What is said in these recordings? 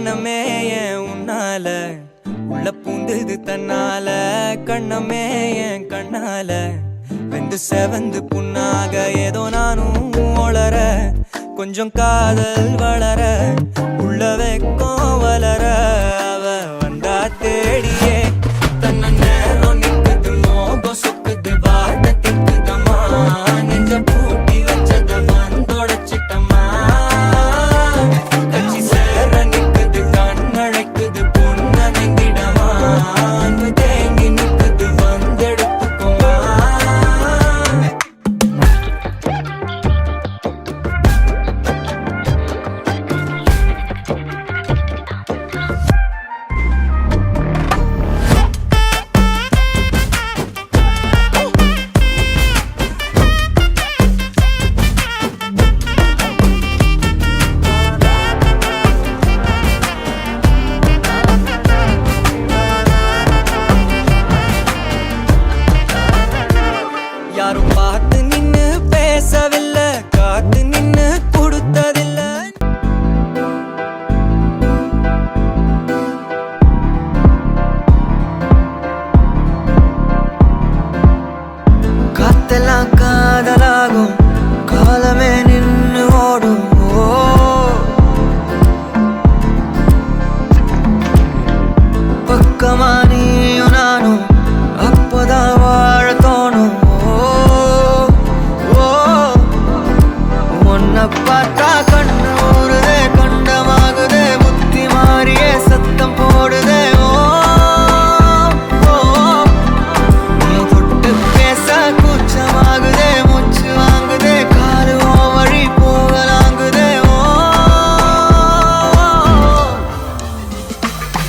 எண்ணமே ஏன் உன்னால உள்ள பூந்தது தன்னால கண்ணமே ஏன் கண்ணால வெந்து செவந்து புண்ணாக ஏதோ நானும் ஒளர கொஞ்சம் காதல் வளர உள்ள வெக்கம் வளர அவ வந்தா தேடியே தன்ன நேரம் நிக்குது மோகம் சொக்குது வார்த்தை திக்குதம்மா நெஞ்ச பூட்டி வச்சத வந்தொடச்சிட்டம்மா கட்சி சேர நிக்குது கண்ணழைக்குது பொண்ண நெங்கிடமா அன்பு தேங்கி நிக்குது வந்தெடுத்துக்குமா யாரும் பார்த்து நின்னு பேசவில்லை காத்து நின்னு கொடுத்ததில்லை காத்தெல்லாம் காதலாகும் காலமே நின்னு ஓடும் பக்கமா நீயும் நானும் அப்பதான் வாழ தோணும் உன்னை பார்த்தா கண்ணு ஊறுதே கண்டமாகுதே புத்தி மாறியே சத்தம் போடுதே நீ தொட்டு பேச கூச்சமாகுதே மூச்சு வாங்குதே காலு வழி போகலாங்குதே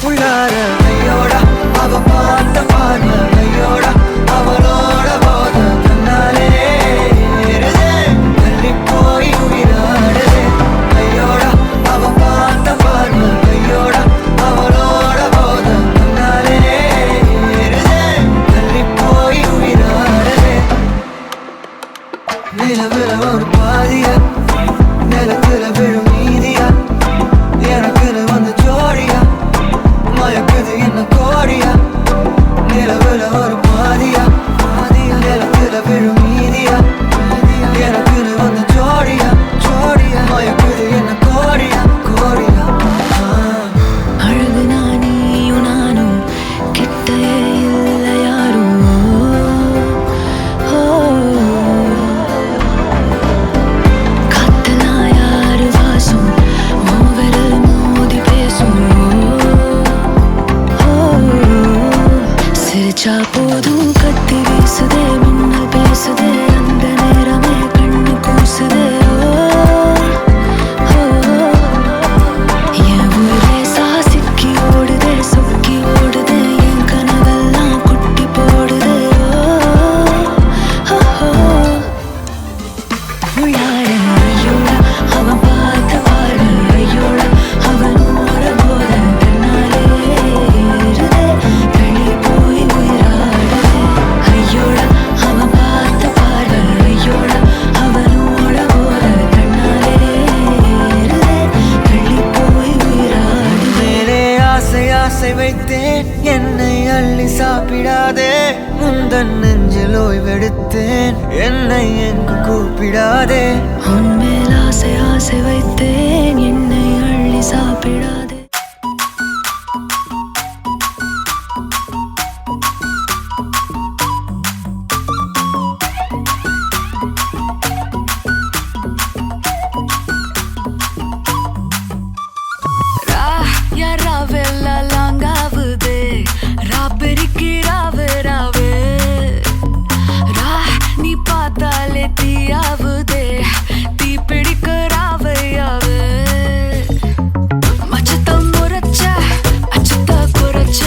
உள்ளார கையோட அவ பார்த்த பார்வை கையோட அவளோட போத கண்ணாலே ஏறுதே தள்ளி போய் உயிராடுதே கையோட அவ பார்த்த பார்வை கையோட அவளோட போத கண்ணாலே ஏறுதே தள்ளி போய் உயிராடுதே நிலவுல ஒரு பாதியா நிலத்துல விழும் நீதியா எனக்குன்னு வந்து ஜோடியா மயக்குது என்ன கோடியா நிலவுல ஒரு பாதியா நிலத்துல விழும் நீதியா எனக்குன்னு வந்து ஜோடியா மயக்குது என்ன கோடியா அழகு நானியும் நானும் கிட்டே இல்லை யாரும் காத்தெல்லாம் யாரு வாசம் விரல் மோதி பேசும் சிரிச்சா போதும் கத்தி வீசுதே மின்னல் பேசுதே அந்த நேரமே கண்ணு கூசுதே என் ஊரே சாசிக்கி ஓடுதே சொக்கி ஓடுதே என் கனவெல்லாம் குட்டி போடுதே உள்ளார ஐயோட அவன் பார்த்த பார்வை ஐயோட அவனோட போத கண்ணாலே ஏறுதே தள்ளி போய் உயிராடுதே ஐயோட அவன் பார்த்த பார்வை ஐயோட அவனோட போத கண்ணாலே ஏறுதே தள்ளி போய் உயிராடுதே மேலே ஆசை வைத்தேன் என்னை அள்ளி சாப்பிடாதே முந்தன் நெஞ்சில் ஓய்வெடுத்தேன் என்னை எங்கு கூப்பிடாதே உன்மேல் ஆசை வைத்தேன் என்னை அள்ளி சாப்பிடாதே யாராவெல்லாம் லாங்காவுதே ராபெரிக்கு ராவே நீ பார்த்தாலே தீயாவுதே தீ பிடிக்க ராவையாவே மச்சத்தம் முறைச்ச அச்சத்த குறைச்ச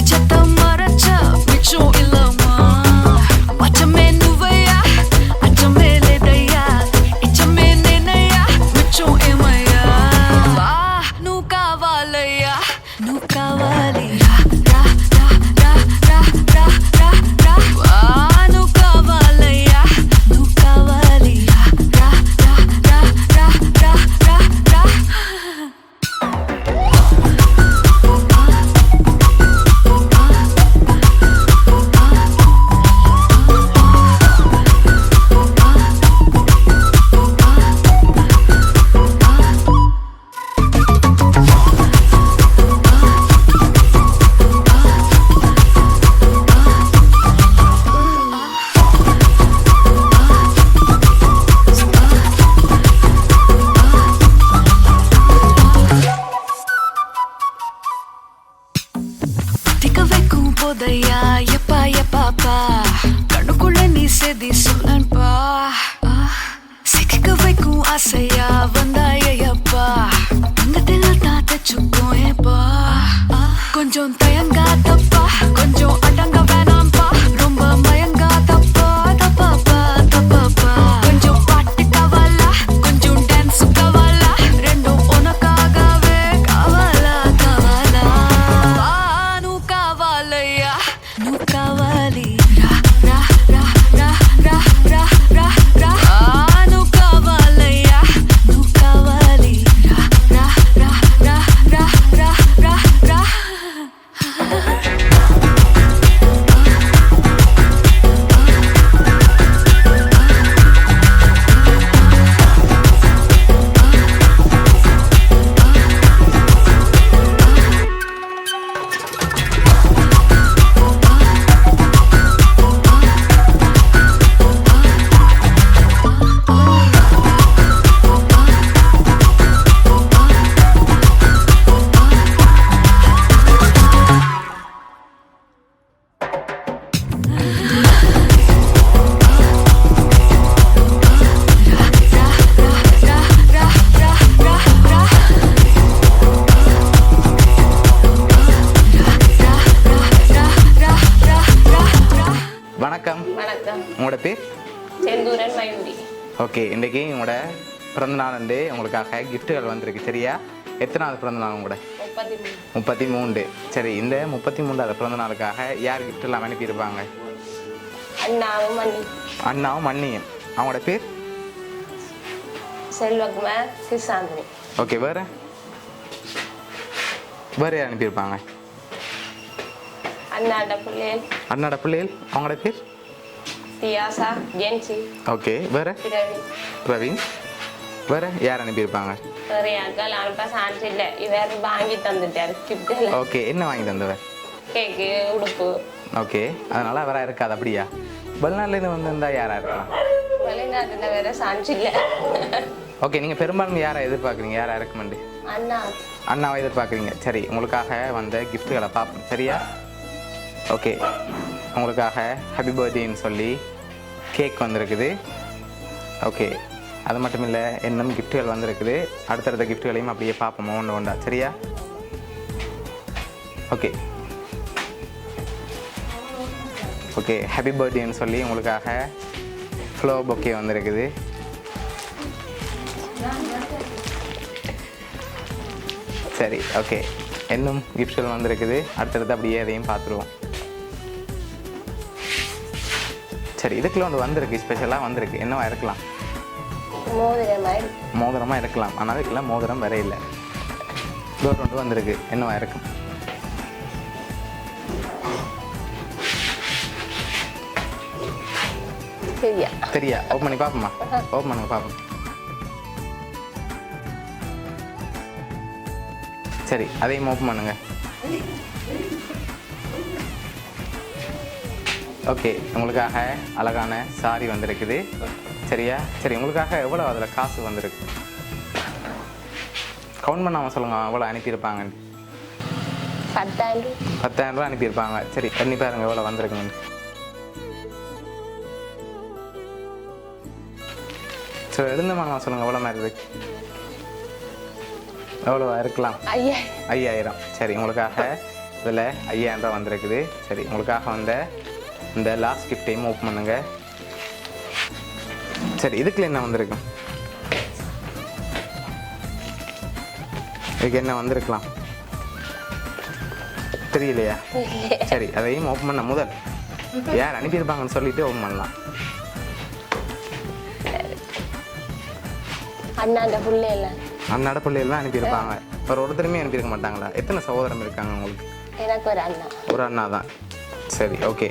இச்சத்தம் மறைச்ச மிச்சம் இல்லம்மா மச்சமே நுவையா அச்சமே லேதையா இச்சமே நேனையா மிச்சம் ஏமையா నువ్వు కావాలయ్యా నువ్వు కావాలి రా రా రా రా రా రా రా రా నువ్వు కావాలయ్యా నువ్వు కావాలి ஆசையா வந்தாயப்பா தங்கத்தில் தாத்தச்சுக்கும் ஏப்பா கொஞ்சம் தயங்காதப்பா கொஞ்சம் அடங்க வேணாம்பா ரொம்ப மயங்காதப்பா தப்பாப்பா தப்பாப்பா கொஞ்சம் பாட்டு கவலா கொஞ்சம் டான்ஸ் கவலா ரெண்டும் உனக்காகவே கவலா கவலா நூ கவலையா நூ கவலி ரா ரா ரா ரா ரா ரா ரா ரா நூ கவலையா நூ கவலி ரா ரா ரா ரா ரா ரா ரா ரா வணக்கம். வணக்கம். உங்களோட பேர்? செந்தூரன் மயூரி. ஓகே, இன்றைக்கி உங்களோட பிறந்தநாள் வந்து உங்களுக்காக கிஃப்ட்டுகள் வந்திருக்கு. சரியா? எத்தனாவது பிறந்தநாள் உங்களோட? 33. சரி, இந்த 33வது பிறந்தநாளுக்காக யார் கிஃப்ட் எல்லாம் அனுப்பியிருப்பாங்க? அண்ணாவும் மண்ணியும். அவங்களோட பேர்? செல்வகுமார், சிசாந்தினி. ஓகே, வேறு யார் அனுப்பியிருப்பாங்க? அண்ணாட பிள்ளைகள். அவங்களோட பேர்? தியாசா, ஜென்சி. ஓகே, வேறு? பிரவீன். வேறு யார் அனுப்பியிருப்பாங்க? அனுப்ப சான்ஸ் இல்லை. இவர் வாங்கி தந்துட்டார் கிஃப்ட். ஓகே, என்ன வாங்கி தந்தவர்? கேக்கு, உடுப்பு. ஓகே, அதனால் அவராக இருக்காது. அப்படியா? வெளிநாட்டிலேருந்து வந்திருந்தா யாராக இருக்கலாம்? வெளிநாட்டில் வேற சான்ஸ் இல்லை. ஓகே, நீங்கள் பெரும்பாலும் யாரை எதிர்பார்க்குறீங்க? யாரை ரெக்கமெண்டு? அண்ணாவை எதிர்பார்க்குறீங்க. சரி, உங்களுக்காக வந்த கிஃப்ட்டுகளை பார்ப்போம். சரியா? ஓகே, உங்களுக்காக ஹாப்பி பர்த்டேன்னு சொல்லி கேக் வந்திருக்குது. ஓகே, அது மட்டும் இல்லை, இன்னும் கிஃப்ட்டுகள் வந்திருக்குது. அடுத்தடுத்த கிஃப்ட்டுகளையும் அப்படியே பார்ப்போம் ஒன்றா. சரியா? ஓகே, ஹாப்பி பர்த்டேன்னு சொல்லி உங்களுக்காக ஃப்ளவர் பொக்கே வந்திருக்குது. சரி, ஓகே, இன்னும் கிஃப்ட்கள் வந்திருக்குது. அடுத்தடுத்து அப்படியே அதையும் பார்த்துருவோம். சரி, இதுக்குள்ள ஒன்று வந்திருக்கு, ஸ்பெஷலாக வந்திருக்கு. என்னவா இருக்கலாம்? மோதிரமாக இருக்கலாம். ஆனால் அதுக்கெல்லாம் மோதிரம் வேற இல்லை. டோர் ஒன்று வந்திருக்கு. என்னவா இருக்கும்? சரியா? ஓப்பன் பண்ணி பார்ப்போமா? ஓப்பன் பண்ணுங்க பார்ப்போம். சரி, அதையும் ஓப்பன் பண்ணுங்க. ஓகே, உங்களுக்காக அழகான சாரி வந்திருக்குது. சரியா? சரி, உங்களுக்காக எவ்வளோ அதில் காசு வந்திருக்கு? கவுண்ட் பண்ணாமல் சொல்லுங்கள், எவ்வளோ அனுப்பியிருப்பாங்கன்னு. 10,000 ரூபா அனுப்பியிருப்பாங்க. சரி, பண்ணி பாருங்க எவ்வளோ வந்திருக்குங்க. சரி, எழுந்தமானமா சொல்லுங்கள், எவ்வளோ மாதிரி இருக்கு? எவ்வளோ இருக்கலாம்? 5,000. சரி, உங்களுக்காக இதில் 5,000 ரூபா வந்திருக்குது. சரி, உங்களுக்காக வந்த இந்த லாஸ்ட் கிஃப்டையும் ஓப்பன் பண்ணுங்க. சரி, இதுக்குள்ள என்ன வந்திருக்கும்? இதுக்கு என்ன வந்திருக்கலாம்? தெரியலையா? சரி, அதையும் ஓப்பன் பண்ண முதல் யார் அனுப்பியிருப்பாங்கன்னு சொல்லிட்டு ஓப்பன் பண்ணலாம். அண்ணாட பிள்ளைகள் அனுப்பியிருப்பாங்க. ஒருத்தருமே அனுப்பியிருக்க மாட்டாங்களா? எத்தனை சகோதரம் இருக்காங்க உங்களுக்கு? எனக்கு ஒரு அண்ணா தான். சரி, ஓகே,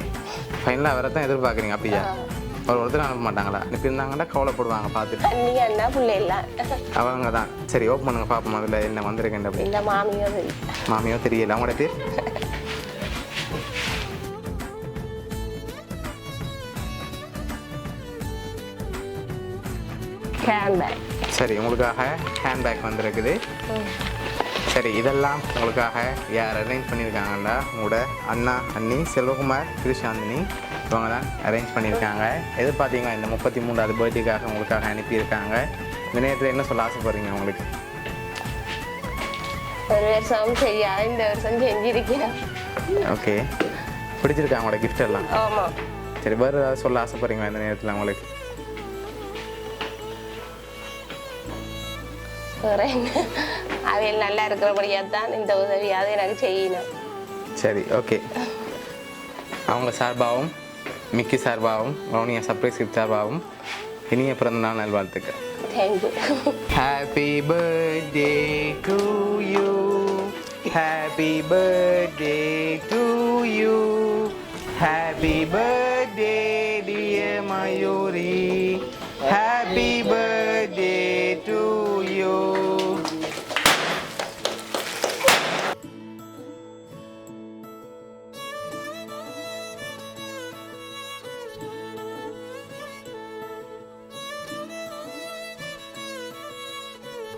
ஃபைனலாக அவரை தான் எதிர்பார்க்குறீங்க. அப்படியா? ஒருத்தர் அனுப்ப மாட்டாங்களா? அனுப்பியிருந்தாங்கன்னா கவலைப்படுவாங்க பார்த்துட்டு. அவங்க தான். சரி, ஓப்பன் பண்ணுங்க பார்ப்போம் அதில் என்ன வந்திருக்கேன். அப்படி மாமியோ தெரியல. அவங்களோட பேர்? சரி, உங்களுக்காக ஹேண்ட்பேக் வந்திருக்குது. சரி, இதெல்லாம் உங்களுக்காக யார் அரேஞ்ச் பண்ணியிருக்காங்கன்னா உங்களோட அண்ணா, அண்ணி, செல்வகுமார், கிருஷாந்தினி இவங்க தான் அரேஞ்ச் பண்ணியிருக்காங்க. எதிர்பார்த்தீங்கன்னா இந்த 33வது பர்த்டேக்காக உங்களுக்காக அனுப்பியிருக்காங்க. இந்த நேரத்தில் என்ன சொல்ல ஆசைப்படுறீங்க உங்களுக்கு? ஒரு வருஷம் செய்யாது, இந்த வருஷம் செஞ்சிருக்கேன். ஓகே, பிடிச்சிருக்கா உங்களோட gift எல்லாம்? ஆமாம். சரி, வேறு ஏதாவது சொல்ல ஆசைப்படுறீங்களா இந்த நேரத்தில் உங்களுக்கு? வேற என்ன? அவையில் நல்லா இருக்கிறபடியாக தான் இந்த உதவியாவது எனக்கு செய்யணும். சரி, ஓகே. அவங்க சார்பாகவும் மிக்கி சார்பாகவும் ரவுனியா சர்ப்ரைஸ் கிஃப்ட் சார்பாகவும் இனிய பிறந்த நாள் நல்வாழ்த்துக்கள். Thank you. Happy birthday to you. Happy birthday to you. Happy birthday dear Mayuri. Happy birthday to you.